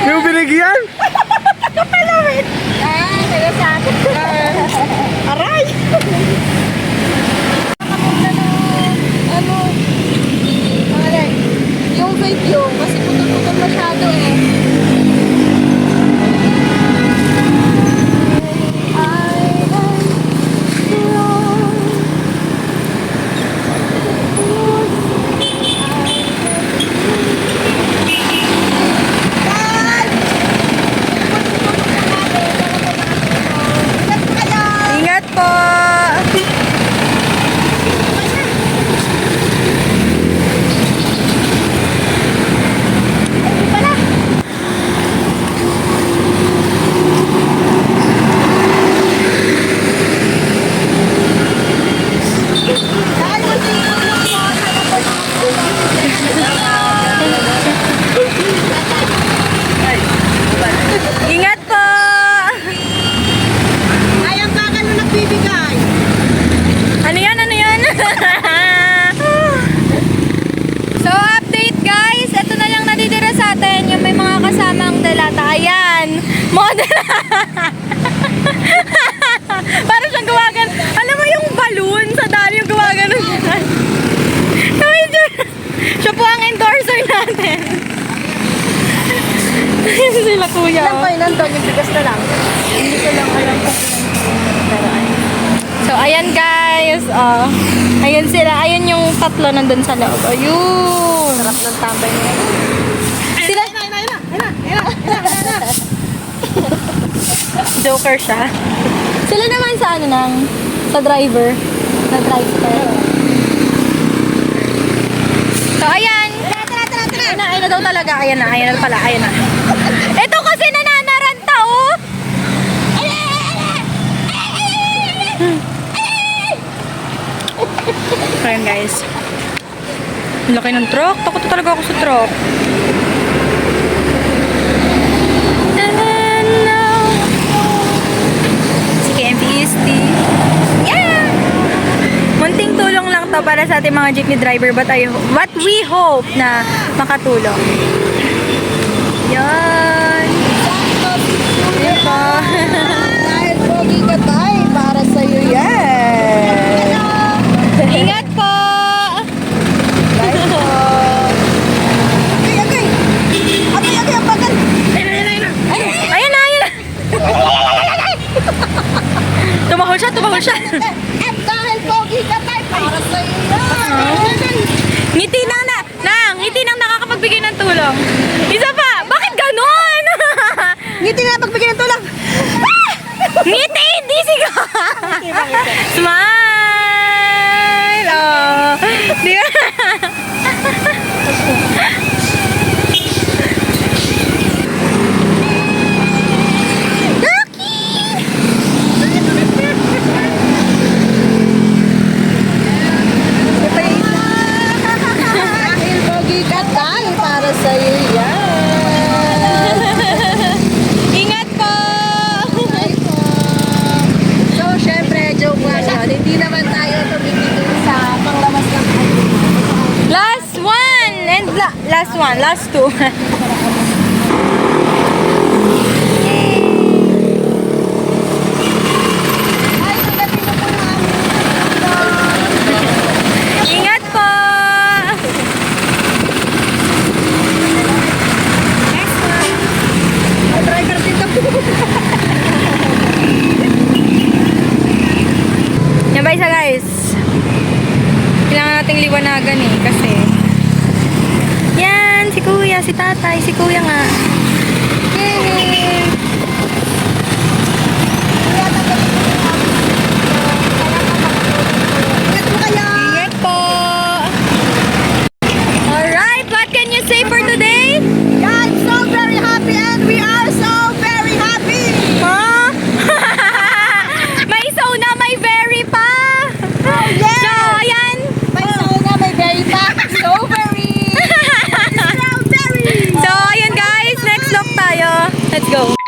Yung binigyan? Kapalawin. Kaya sa akin. Aray! Nakapunta na, yung video, kasi putol-putol masyado eh. Ingat po! Ingat po! Ay, ang bakal na nagbibigay. Ano yan? Ano yan? So, update guys. Ito na lang natitira sa atin. Yung may mga kasamang dalata. Ayan. Model. Parang siyang gawagan. Alam mo yung balloon sa dali yung gawagan. Siya po ang endorser natin. Sila kuya. Ilan pa nandun, yung bigas na lang. Hindi ko lang alam kung pero ayun. So, ayan guys. Ayan sila. Ayan yung tatlo nandun sa loob. Ayun. Sarap ng tambay niya. Sila. Joker siya. Sila naman sa ano nang sa driver. Sa driver. So, ayan. Ayun na daw talaga. Ayan na pala. Ayan na. Ito kasi nananaranta, oh. Ayan, guys. Ang laki ng truck. Takot talaga ako sa truck. Si KMPST. Yeah! Munting tulong lang to para sa ating mga jeepney driver, but we hope na makatulong. Yan. Diba? Dahil pogi ka tayo, para sa'yo yan. Ingat po! Dahil po. Okay. Ang bakal. Ayan na! Tumahol siya! At dahil pogi ka tayo, para sa'yo yan. Ngiti ngiti nang nakakapagbigay ng tulong. Isa pa! Bakit ganon? Ngiti na pagbigay ng tulong. Ngiti! Hindi siga! Smile! Oh. Di ba? Dahil pogi ka tayo, para sa'yo yan. Ingat po! So, syempre, joke lang yun. Hindi naman tayo tumigil sa panglamas ng Last one! And last two. Ay, pagdating na po namin. Ingat po! Driver din na po. Yan ba isa guys? Kailangan nating liwanagan eh kasi yan, si kuya, si tatay, si kuya nga. Yay! Ingat mo kayo. Ingat po! Alright, what can you say for today? God, so very happy and we are so very happy. Huh? May sauna, may very pa! yes! So, ayan. May sauna, may berry pack. So very. So, ayan guys, next vlog tayo. Let's go.